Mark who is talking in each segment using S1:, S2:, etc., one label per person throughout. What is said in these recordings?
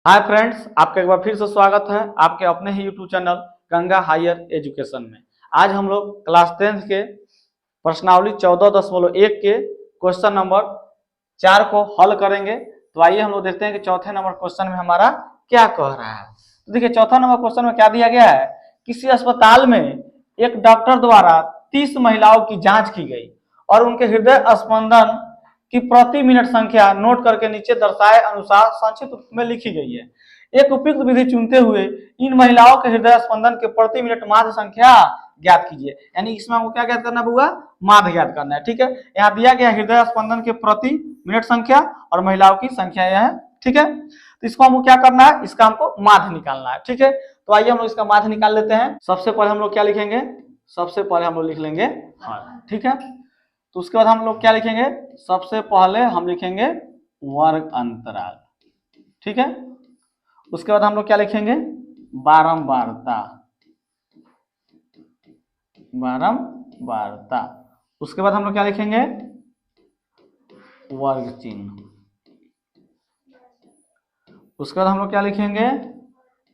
S1: Hi friends, आपका एक बार फिर से स्वागत है आपके अपने ही YouTube channel Ganga higher education में। आज हम लोग क्लास 10 के प्रश्नावली 14.1 के क्वेश्चन नंबर 4 को हल करेंगे। तो आइए हम लोग देखते हैं कि चौथे नंबर क्वेश्चन में हमारा क्या कह रहा है। तो देखिए, चौथा नंबर क्वेश्चन में क्या दिया गया है। किसी अस्पताल में एक डॉक्टर द्वारा 30 महिलाओं की जांच की गई और उनके हृदय स्पंदन की प्रति मिनट संख्या नोट करके नीचे दर्शाए अनुसार संक्षिप्त रूप में लिखी गई है। एक उपयुक्त विधि चुनते हुए इन महिलाओं के हृदय स्पंदन के प्रति मिनट माध्य संख्या ज्ञात कीजिए। यानी इसमें हमको क्या ज्ञात करना होगा, माध्य ज्ञात करना है। ठीक है, यहाँ दिया गया हृदय स्पंदन के प्रति मिनट संख्या और महिलाओं की संख्या यह है। ठीक है, तो इसको हमको क्या करना है, इसका हमको माध्य निकालना है। ठीक है, तो आइए हम लोग इसका माध्य निकाल लेते हैं। सबसे पहले हम लोग क्या लिखेंगे, सबसे पहले हम लोग लिख लेंगे हाँ। ठीक है, तो उसके बाद हम लोग क्या लिखेंगे, सबसे पहले हम लिखेंगे वर्ग अंतराल। ठीक है, उसके बाद हम लोग क्या लिखेंगे, बारंबारता। बारंबारता। उसके बाद हम लोग क्या लिखेंगे, वर्ग चिन्ह। उसके बाद हम लोग क्या लिखेंगे,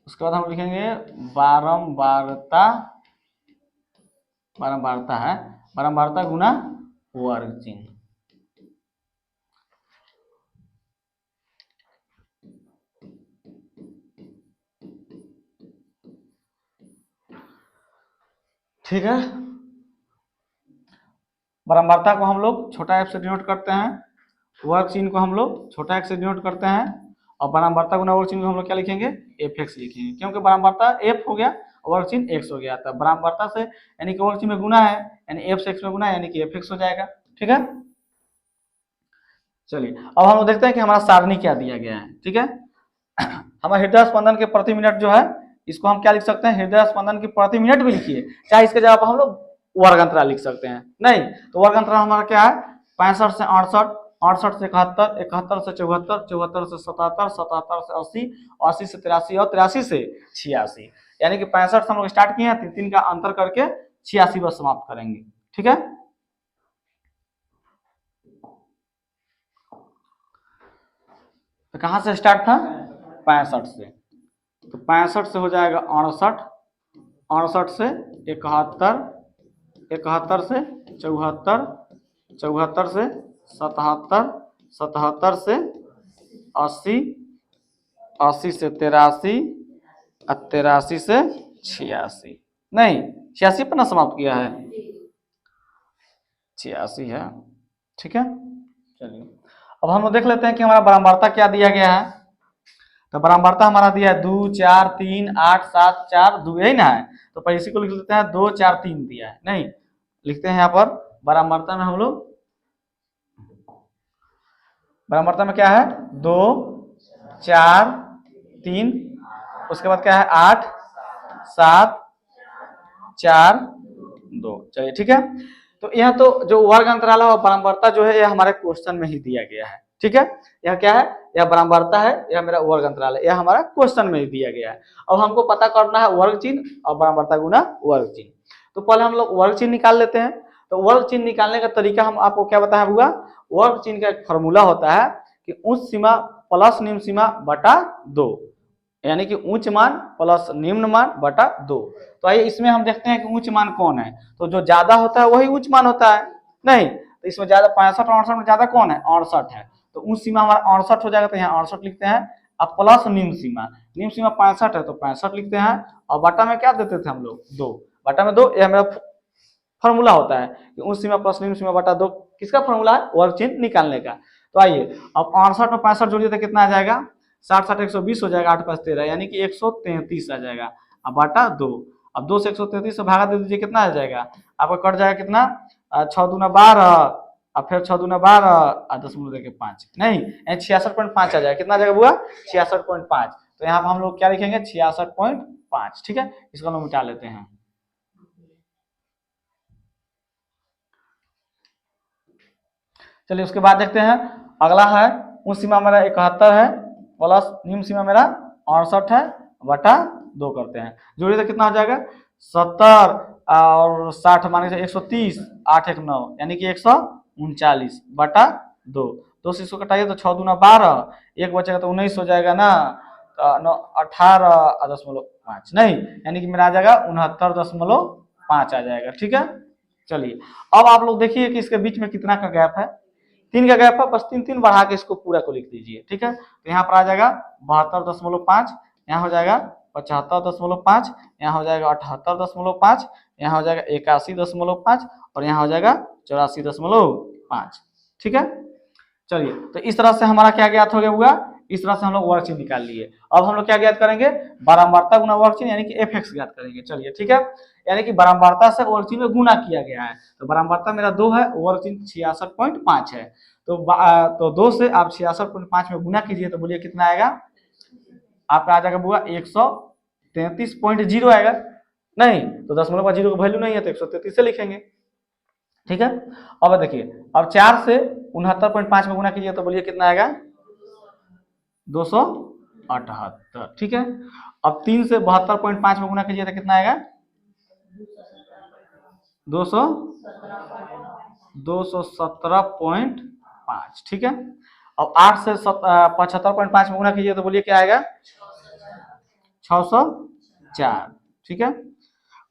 S1: उसके बाद हम लिखेंगे बारंबारता। बारंबारता है, बारंबारता गुना वर्ग चिन्ह। ठीक है, बारंबारता को हम लोग छोटा एफ से डिनोट करते हैं, वर्ग चिन्ह को हम लोग छोटा एक्स से डिनोट करते हैं, और बारंबारता गुना वर्ग चिन्ह को हम लोग क्या लिखेंगे, एफ एक्स लिखेंगे, क्योंकि बारंबारता एफ हो गया वर्ग चिन्ह एक्स हो गया। तो बारंबारता से यानी कि वर्ग चिन्ह में गुना है, यानी एफ से एक्स में गुना है, यानी कि एफ एक्स हो जाएगा। ठीक है, चलिए अब हम लोग देखते हैं कि हमारा सारणी क्या दिया गया है। ठीक है, हमारा हृदय स्पंदन के प्रति मिनट जो है, इसको हम क्या लिख सकते हैं, हृदय स्पंदन की प्रति मिनट भी लिखिए, चाहे इसके जगह पर हम लोग वर्ग अंतराल लिख सकते हैं। नहीं तो वर्ग अंतराल हमारा क्या है, 65 से 68, 68 से 71, 71 से 74, 74 से 77, 77 से 80, 80 से 83 और 83 से 86। यानी कि 65 से हम लोग स्टार्ट किए हैं, 3 का अंतर करके 86 पर समाप्त करेंगे। ठीक है, तो कहां से स्टार्ट था, 65 से, तो 65 से हो जाएगा 68, 68 से 71, 71 से 74, 74 से 77, 77 से 80, 80 से 83, 83 से 86। नहीं, 86 पर ना समाप्त किया है, 86 है। ठीक है, चलिए अब हम लोग देख लेते हैं कि हमारा बारंबारता क्या दिया गया है। तो बारंबारता हमारा दिया है 2, 4, 3, 8, 7, 4, 2, यही ना है। तो पहले इसी को लिख लेते हैं, 2, 4, 3 दिया है। नहीं लिखते हैं यहाँ पर बारंबारता में हम लोग, बारंबारता में क्या है, 2, 4, 3, उसके बाद क्या है 8, 7, 4, 2। चलिए ठीक है, तो यह तो जो वर्ग अंतराल और बारंबारता जो है यह हमारे क्वेश्चन में ही दिया गया है। ठीक है, यह क्या है, यह बारंबारता है, यह मेरा वर्ग अंतराल है, यह हमारा क्वेश्चन में ही दिया गया है। अब हमको पता करना है वर्ग चिन्ह और बारंबारता गुना वर्ग चिन्ह। तो पहले हम लोग वर्ग चिन्ह निकाल लेते हैं। तो वर्ग चिन्ह निकालने का तरीका हम आपको क्या बताया हुआ, वर्ग चिन्ह का एक फॉर्मूला होता है कि उच्च सीमा प्लस निम्न सीमा बटा 2, यानी कि उच्च मान प्लस निम्न मान बटा 2। तो आइए इसमें हम देखते हैं कि उच्च मान कौन है। तो जो ज्यादा होता है वही उच्च मान होता है। नहीं तो इसमें ज्यादा 65 और 68 में ज्यादा कौन है, 68 है। तो उच्च सीमा हमारा 68 हो जाएगा, तो यहाँ 68 लिखते हैं। अब प्लस निम्न सीमा, निम्न सीमा 65 है तो 65 लिखते हैं, और बटा में क्या देते थे हम लोग, 2, बटा में 2। यह मेरा फॉर्मूला होता है कि उच्च सीमा प्लस निम्न सीमा बटा 2 किसका फॉर्मूला है, वर्ग चिन्ह निकालने का। तो आइए अब 68 और 65 जोड़िए तो कितना आ जाएगा, 60 60 120 हो जाएगा, 8 5 13, यानी कि 133 आ जाएगा। अब बटा 2, अब 2 से 133 से भागा दे दीजिए, कितना आ जाएगा आपका, कट जाएगा कितना, 6 दूना 12, और फिर 6 दूना 12 और 10 नहीं 66.5 आ जाएगा। कितना आ जाएगा बुआ, 66.5। तो यहाँ पर हम लोग क्या लिखेंगे, 66.5। ठीक है, इसको हम मिटा लेते हैं। चलिए उसके बाद देखते हैं, अगला है उच्च सीमा मेरा 71 है, प्लस निम्न सीमा मेरा 68 है, बटा 2 करते हैं, जोड़िए तो कितना हो जाएगा, 70 और 60 मान लीजिए 130, 8 1 9, यानी कि 139 बटा 2। 2 से इसको कटाइए तो 6 दूना 12, 1 बचेगा तो 19 हो जाएगा ना। 18.5 नहीं, यानी कि मेरा आ जाएगा 69.5 आ जाएगा। ठीक है, चलिए अब आप लोग देखिए कि इसके बीच में कितना का गैप है, 3 का गैप है, बस 3 3 बढ़ा के इसको पूरा को लिख दीजिए। ठीक है, तो यहाँ पर आ जाएगा 72.5, यहाँ हो जाएगा 75.5, यहाँ हो जाएगा 78.5, यहाँ हो जाएगा 81.5 और यहाँ हो जाएगा 84.5। ठीक है, चलिए तो इस तरह से हमारा क्या ज्ञात हो गया हुआ, इस तरह से हम लोग वर्कचिन्ह निकाल लिए। अब हम लोग क्या ज्ञात करेंगे, बारंबारता गुना वर्कचिन्ह यानी कि एफ ज्ञात करेंगे। चलिए ठीक है, यानी कि बारंबारता से वर्कचिन्ह में गुना किया गया है, तो बारंबारता मेरा 2 है, वर्कचिन्ह 66.5 है, तो 2 से आप 66.5 में गुना कीजिए तो बोलिए कितना आएगा, आपका आ जाएगा बुआ 133.0 आएगा। नहीं तो 0.0 का वैल्यू नहीं है तो 133 से लिखेंगे। ठीक है, अब देखिए, अब 4 से 69.5 में गुना कीजिए तो बोलिए कितना आएगा, 278। ठीक है, अब 3 से 72.5 में गुना कीजिए तो कितना आएगा, 217.5। ठीक है, अब 8 से 75.5 में गुना कीजिए तो बोलिए क्या आएगा, 604। ठीक है,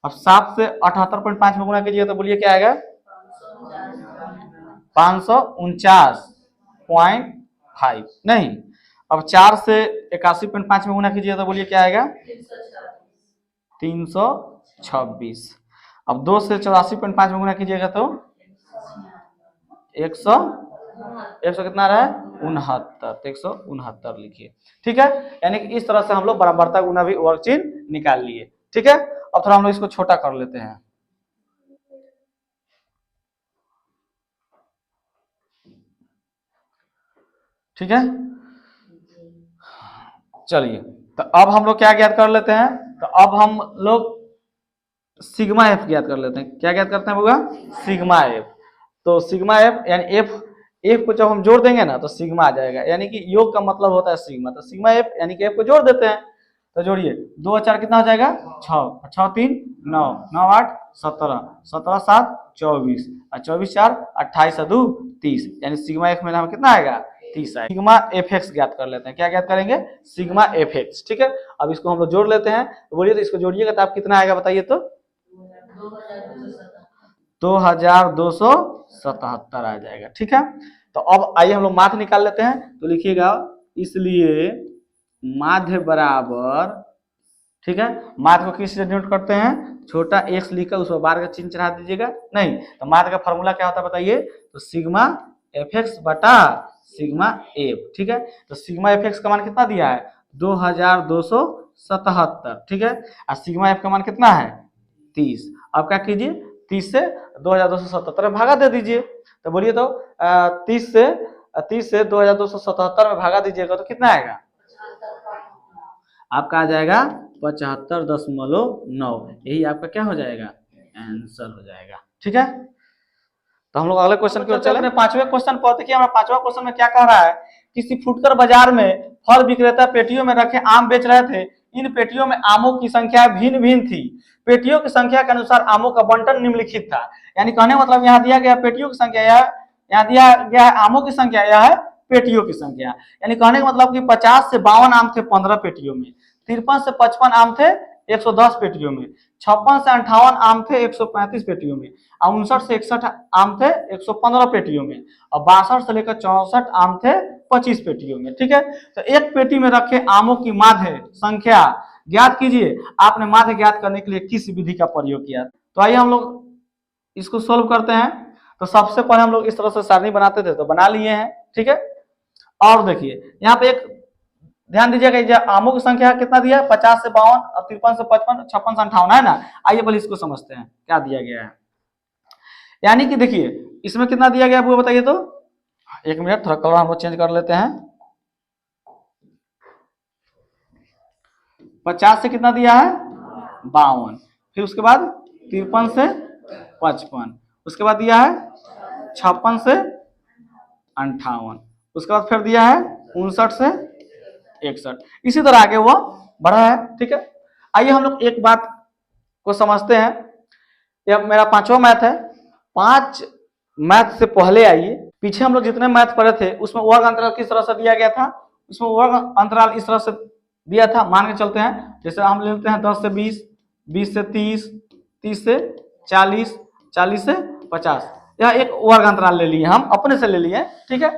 S1: अब 7 से 78.5 में गुना कीजिए तो बोलिए क्या आएगा, 549.5 नहीं। अब 4 से 81.5 में गुना कीजिए तो बोलिए क्या आएगा, 326। अब 2 से 84.5 में गुना कीजिएगा तो 100 कितना रहा है, 69, 169 लिखिए। ठीक है, यानी कि इस तरह से हम लोग बराबरता गुना भी वर्कचिन्ह निकाल लिए। ठीक है, अब थोड़ा हम लोग इसको छोटा कर लेते हैं। ठीक है, चलिए तो अब हम लोग क्या ज्ञात कर लेते हैं, तो अब हम लोग सिग्मा एफ ज्ञात कर लेते हैं। क्या ज्ञात करते हैं होगा, सिग्मा एफ। तो सिग्मा एफ यानी एफ को जब हम जोड़ देंगे ना तो सिग्मा आ जाएगा, यानी कि योग का मतलब होता है सिग्मा, तो सिग्मा एफ यानी कि एफ को जोड़ देते हैं। तो जोड़िए, 2 और 4 कितना हो जाएगा, 6, 6 3 9, 9 8 17, 17 7 24 और 24 4 28 2 30, यानी सिग्मा एफ में हमें कितना आएगा, 30 आएगा। सिग्मा एफ एक्स ज्ञात कर लेते हैं। क्या ज्ञात करेंगे, सिग्मा एफ एक्स। ठीक है, अब इसको हम लोग जोड़ लेते हैं, तो बोलिए तो इसको जोड़िएगा तो आप कितना आएगा बताइए तो, 2277 आ जाएगा। ठीक है, तो अब आइए हम लोग माध्य निकाल लेते हैं। तो लिखिएगा, इसलिए माध्य बराबर, ठीक है, माध्य को किस से डिनोट करते हैं, छोटा एक्स लिखकर उस पर बार का चिन्ह चढ़ा दीजिएगा। नहीं तो माध्य का फॉर्मूला क्या होता है बताइए, तो सिग्मा एफ एक्स बटा सिग्मा एफ। ठीक है, तो सिग्मा एफ एक्स का मान कितना दिया है, 2277। ठीक है, और सिग्मा एफ का मान कितना है, 30। अब क्या कीजिए, 30 से 2277 में भागा दे दीजिए। तो बोलिए तो 30 से 2277 में भागा दीजिएगा तो कितना आएगा, आपका आ जाएगा 75.9। यही आपका क्या हो जाएगा, आंसर हो जाएगा। ठीक है, तो हम लोग अगले क्वेश्चन की ओर चले। अपने 5वें क्वेश्चन पर देखिए, हमारा 5वां क्वेश्चन में क्या कह रहा है, किसी फुटकर बाजार में फल विक्रेता पेटियों में रखे आम बेच रहे थे। इन पेटियों में आमों की संख्या भिन्न भिन्न थी। पेटियों की संख्या के अनुसार आमों का बंटन निम्नलिखित था। यानी कहने मतलब यहाँ दिया गया पेटियों की संख्या, यहाँ दिया गया है आमों की संख्या, यह है पेटियों की संख्या। यानी कहने का मतलब कि 50 से 52 आम थे 15 पेटियों में, 53 से 55 आम थे 110 पेटियों में, 56 से 58 आम थे 135 पेटियों में, 59 से 61 आम थे 115 पेटियों में, और 62 से लेकर 64 आम थे 25 पेटियों में। ठीक है, तो एक पेटी में रखे आमों की माध्य संख्या ज्ञात कीजिए। आपने माध्य ज्ञात करने के लिए किस विधि का प्रयोग किया। तो आइए हम लोग इसको सोल्व करते हैं। तो सबसे पहले हम लोग इस तरह से सारणी बनाते थे, तो बना लिए हैं। ठीक है, और देखिए यहाँ पे एक ध्यान दीजिएगा, आमों की संख्या कितना दिया है, 50 से 52 और 53 से 55, 56 से 58 है ना। आइए पहले इसको समझते हैं क्या दिया गया है। यानी कि देखिए इसमें कितना दिया गया है वो बताइए तो, एक मिनट थोड़ा कलर हम लोग चेंज कर लेते हैं। 50 से कितना दिया है, 52, फिर उसके बाद 53 से 55, उसके बाद दिया है 56 से 58, उसके बाद फिर दिया है 59 से 61, इसी तरह आगे वो बढ़ा है। ठीक है, आइए हम लोग एक बात को समझते हैं। यह मेरा 5वां मैथ है। 5 मैथ से पहले आइए, पीछे हम लोग जितने मैथ पढ़े थे उसमें वर्ग अंतराल किस तरह से दिया गया था, उसमें वर्ग अंतराल इस तरह से दिया था, मान के चलते हैं। जैसे हम ले लेते हैं 10 से 20, 20 से 30, 30 से 40, 40 से 50। यह एक वर्ग अंतराल ले लिए, हम अपने से ले लिए, ठीक है।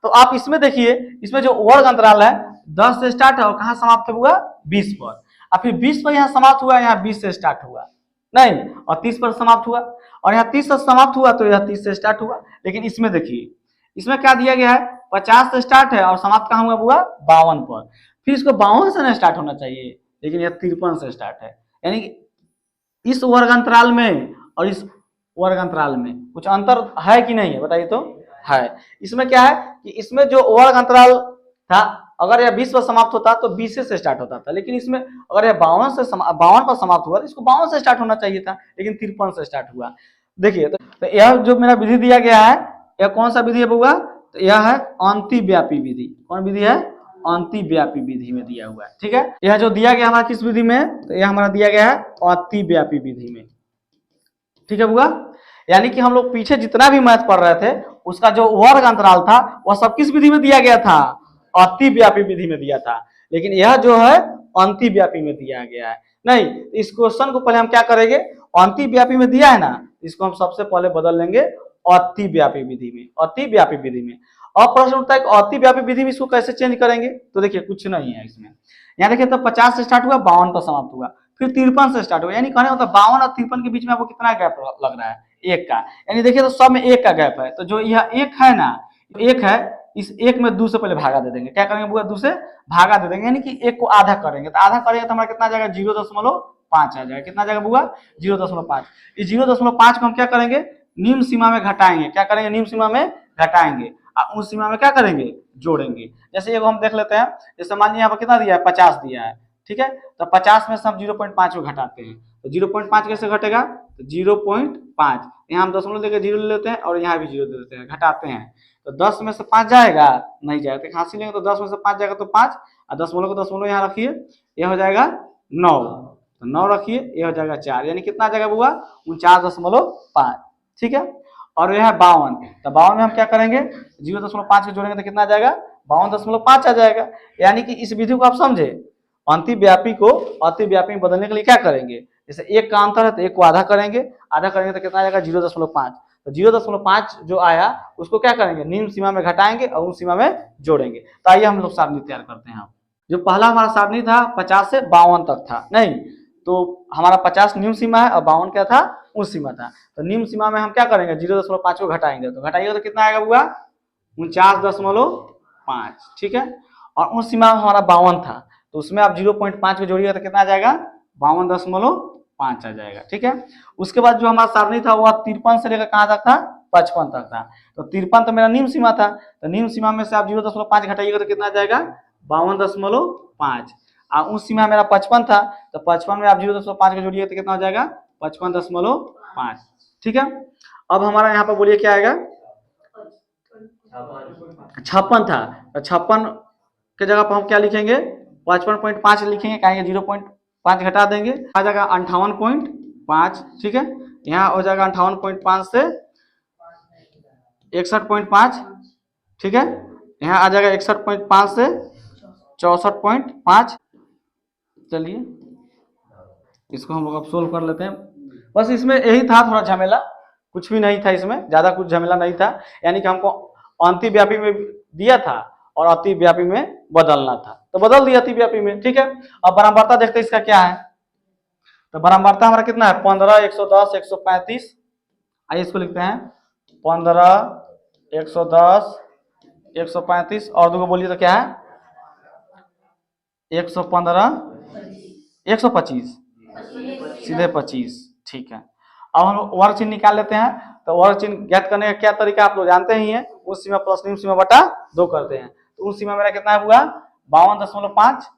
S1: तो आप इसमें देखिए, इसमें जो वर्ग अंतराल है 10 से स्टार्ट है और कहाँ समाप्त हुआ, 20 पर। और फिर 20 पर यहाँ समाप्त हुआ, यहाँ 20 से स्टार्ट हुआ नहीं, और 30 पर समाप्त हुआ, और यहाँ 30 से समाप्त हुआ तो यह 30 से स्टार्ट हुआ। लेकिन इसमें देखिए, इसमें क्या दिया गया है, 50 से स्टार्ट है और समाप्त कहाँ हुआ, 52 पर। फिर इसको 52 से नहीं स्टार्ट होना चाहिए, लेकिन यह 53 से स्टार्ट है। यानी कि इस वर्ग अंतराल में और इस वर्ग अंतराल में कुछ अंतर है कि नहीं है, बताइए तो। है। इसमें क्या है कि इसमें जो वर्ग अंतराल था, अगर यह 20 पर समाप्त होता तो 20 से स्टार्ट होता था, लेकिन इसमें अगर यह 52 पर समाप्त हुआ तो इसको 52 से स्टार्ट होना चाहिए था, लेकिन 53 से स्टार्ट हुआ। देखिए तो यह जो मेरा विधि दिया गया है, यह कौन सा विधि है बउआ, तो यह है अंतिव्यापी विधि। कौन विधि है, अंतिव्यापी विधि में दिया हुआ है, ठीक है। यह जो दिया गया हमारा किस विधि में, तो यह हमारा दिया गया है अतिव्यापी विधि में, ठीक है बुआ। यानी कि हम लोग पीछे जितना भी मैथ पढ़ रहे थे उसका जो वर्ग अंतराल था वह सब किस विधि में दिया गया था, अतिव्यापी विधि में दिया था। लेकिन यह जो है अंतिव्यापी में दिया गया है। नहीं, इस क्वेश्चन को पहले हम क्या करेंगे, अंतिव्यापी में दिया है ना, इसको हम सबसे पहले बदल लेंगे अतिव्यापी विधि में, अतिव्यापी विधि में। अब प्रश्न उठता है कि अतिव्यापी विधि में इसको कैसे चेंज करेंगे, तो देखिए कुछ नहीं है इसमें। यहाँ देखिए तो 50 से स्टार्ट हुआ, 52 पर समाप्त हुआ, फिर 53 से स्टार्ट हुआ, यानी कहने मतलब 52 और 53 के बीच में आपको कितना गैप लग रहा है, एक का। यानी देखिए तो सब में एक का गैप है, तो जो यह एक है ना, एक है, इस एक में 2 से पहले भागा दे देंगे। क्या करेंगे बुआ, 2 से भागा दे देंगे, यानी कि एक को आधा करेंगे, तो आधा करेंगे तो हमारा कितना आ जाएगा, 0.5 आ जाएगा। कितना आ जाएगा बुआ, 0.5। इस 0.5 को हम क्या करेंगे, निम्न सीमा में घटाएंगे। क्या करेंगे, निम्न सीमा में घटाएंगे, और उस सीमा में क्या करेंगे, जोड़ेंगे। जैसे एक हम देख लेते हैं, जैसे मान लीजिए यहाँ पर कितना दिया है, 50 दिया है, ठीक है। तो 50 में से हम 0.5 को घटाते हैं, तो 0.5 कैसे घटेगा, तो 0.5, यहाँ हम दशमलव लेकर 0 ले लेते हैं और यहाँ भी 0 ले लेते हैं, घटाते हैं। तो 10 में से 5 जाएगा, नहीं जाएगा, तो खांसी लेंगे तो 10 में से 5 जाएगा तो 5, और दशमलव को दशमलव यहाँ रखिए, यह हो जाएगा 9, तो 9 रखिए, यह हो जाएगा 4, यानी कितना आ जाएगा बुआ, 49.5, ठीक है। और यह है 52, तो 52 में हम क्या करेंगे, 0.5 को जोड़ेंगे तो कितना आ जाएगा, 52.5 आ जाएगा। यानी कि इस विधि को आप समझे, अंतिव्यापी को अतिव्यापी में बदलने के लिए क्या करेंगे, जैसे एक का अंतर है तो एक को आधा करेंगे, आधा करेंगे तो कितना आ जाएगा, 0.5। तो 0.5 जो आया उसको क्या करेंगे, निम्न सीमा में घटाएंगे और उस सीमा में जोड़ेंगे। तो आइए हम लोग सारणी तैयार करते हैं। जो पहला हमारा सारणी था 50 से 52 तक था, नहीं तो हमारा 50 निम्न सीमा है और 52 क्या था, उस सीमा था। तो निम्न सीमा में हम क्या करेंगे, 0.5 को घटाएंगे, तो घटाइएगा तो कितना आएगा बुआ, 49.5, ठीक है। और उस सीमा में हमारा 52 था, तो उसमें आप 0.5 को जोड़िएगा तो कितना आ जाएगा, 52.5 आ जाएगा, ठीक है। उसके बाद जो हमारा सारणी था वह 53 से लेकर कहाँ तक था, 55 तक था। तो 53 तो मेरा निम्न सीमा था, तो निम्न सीमा में से आप 0.5 घटाइएगा तो कितना आ जाएगा, 52.5। और उस सीमा मेरा 55 था, तो 55 में आप 0.5 को जोड़िएगा तो कितना हो जाएगा, 55.5, ठीक है। अब हमारा यहाँ पर बोलिए क्या आएगा, 56 था, तो 56 के जगह पर हम क्या लिखेंगे, 55.5 लिखेंगे, कहेंगे 0.5 घटा देंगे, आ जाएगा 58.5, ठीक है। यहाँ हो जाएगा 58.5 से 61.5, ठीक है। यहाँ आ जाएगा 61.5 से 64.5। चलिए इसको हम लोग अब सोल्व कर लेते हैं। बस इसमें यही था, थोड़ा झमेला, कुछ भी नहीं था इसमें, ज्यादा कुछ झमेला नहीं था। यानी कि हमको अंतिव्यापी में दिया था और अतिव्यापी में बदलना था, तो बदल दिया अतिव्यापी में, ठीक है। अब बराबरता देखते हैं इसका क्या है। तो बराबरता हमारा कितना है, 15, 110, 135। आइए इसको लिखते हैं, 15, 110, 135 और दो बोलिए तो क्या है, 115, 125, सीधे 25, ठीक है। अब हम वर्ग चिन्ह निकाल लेते हैं। तो वर्ग चिन्ह ज्ञात करने का क्या तरीका आप लोग जानते ही हैं, उस सीमा प्लस निम्न सीमा बटा 2 करते हैं। तो उस सीमा मेरा कितना है हुआ, 52.5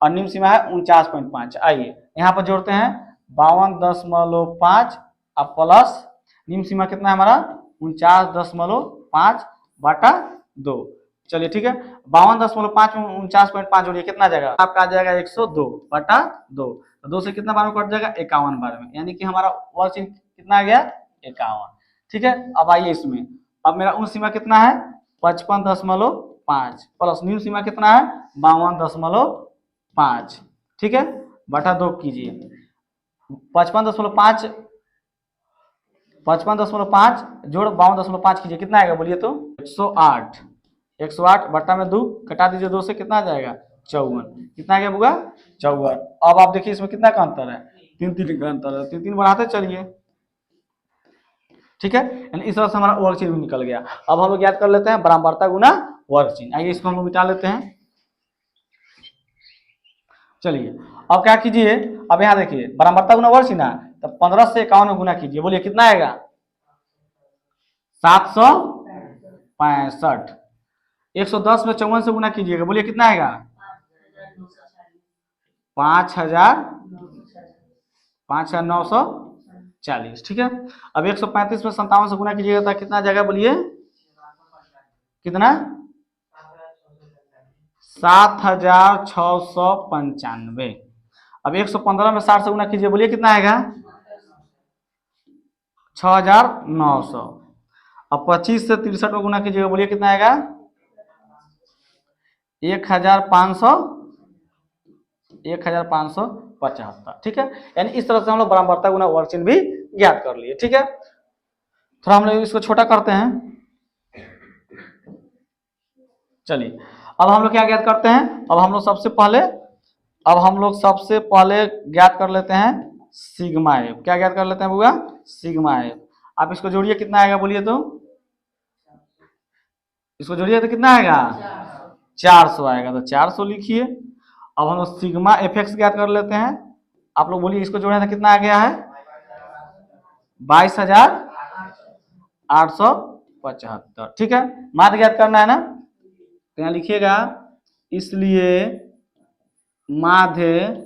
S1: और निम्न सीमा है 49.5। आइए यहाँ पर जोड़ते हैं, 52.5 और प्लस निम्न सीमा कितना है हमारा 49.5 बटा 2। चलिए ठीक है, 52.5 में 49.5 जोड़िए कितना आ जाएगा, आपका आ जाएगा 102 बटा 2। तो 2 से कितना बार में कट जाएगा, 51 बार में, यानी कि हमारा वर्ग चिन्ह कितना आ गया, 51, ठीक है। अब आइए इसमें, अब मेरा उन सीमा कितना है 55.5 प्लस निम्न सीमा कितना है 52.5, 5, ठीक है, बटा 2 कीजिए। 55.5 55.5 जोड़ 52.5 कीजिए, कितना आएगा बोलिए तो? 108। 108 बट्टा में 2 कटा दीजिए, 2 से कितना आ जाएगा? 54। कितना आ गया बुआ? 54। अब आप देखिए इसमें कितना का अंतर है? 3 का अंतर है, 3 बढ़ाते चलिए, ठीक है। यानी इस तरह से हमारा वर्ग चिन्ह भी निकल गया। अब हम लोग याद कर लेते हैं बराबरता गुना वर्ग चिन्ह। आइए इसको हम लोग मिटा लेते हैं। चलिए अब क्या कीजिए, अब यहाँ देखिए बराबरता गुना वर्ग चिन्ह, तो 15 से 51 में गुना कीजिए, बोलिए कितना आएगा? 765। 110 में 54 से गुना कीजिएगा, बोलिए कितना आएगा? 5940, ठीक है। अब 135 में 57 से गुना कीजिएगा तो कितना जाएगा बोलिए? कितना? 7695। अब 115 में 60 से गुना कीजिए, बोलिए कितना आएगा? 6900। अब 25 से 63 में गुना कीजिएगा, बोलिए कितना आएगा? 1575, ठीक है। यानी इस तरह से हम लोग बराबरता गुना वर्ग चिन्ह भी ज्ञात कर लिए, ठीक है। थोड़ा हम लोग इसको छोटा करते हैं। चलिए अब हम लोग क्या ज्ञात करते हैं? अब हम लोग सबसे पहले ज्ञात कर लेते हैं सिग्मा एफ। क्या ज्ञात कर लेते हैं बुआ? Sigma F. आप इसको जोड़िए, कितना आएगा बोलिए तो? इसको जोड़िए तो कितना आएगा? 400 आएगा, तो 400 लिखिए। अब हम लोग सिग्मा एफ एक्स ज्ञात कर लेते हैं। आप लोग बोलिए इसको जोड़े तो कितना आ गया है? 22,875, ठीक है। माध्य ज्ञात करना है ना, तो यहाँ लिखिएगा, इसलिए माध्य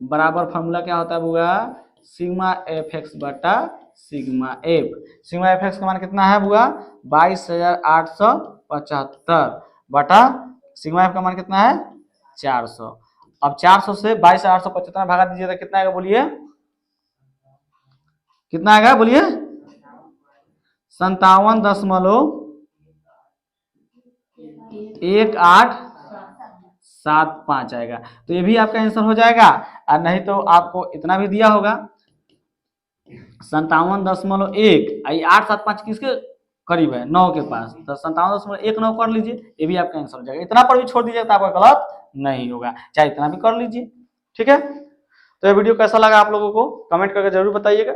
S1: बराबर फॉर्मूला क्या होता है बुआ? सिग्मा एफ एक्स बटा sigma F. Sigma F x का मान कितना है बुआ? 22,875 बटा सिग्मा एफ का मान कितना है? 400। अब 400 से 22,875 भागा दीजिए तो कितना आएगा बोलिए? कितना आएगा बोलिए? 57.1875 आएगा। तो ये भी आपका आंसर हो जाएगा। और नहीं तो आपको इतना भी दिया होगा 57.1, 875 किसके करीब है? 9 के पास, तो 57.19 कर लीजिए, ये भी आपका आंसर हो जाएगा। इतना पर भी छोड़ दीजिए तो आपका गलत नहीं होगा, चाहे इतना भी कर लीजिए, ठीक है। तो ये वीडियो कैसा लगा आप लोगों को कमेंट करके जरूर बताइएगा।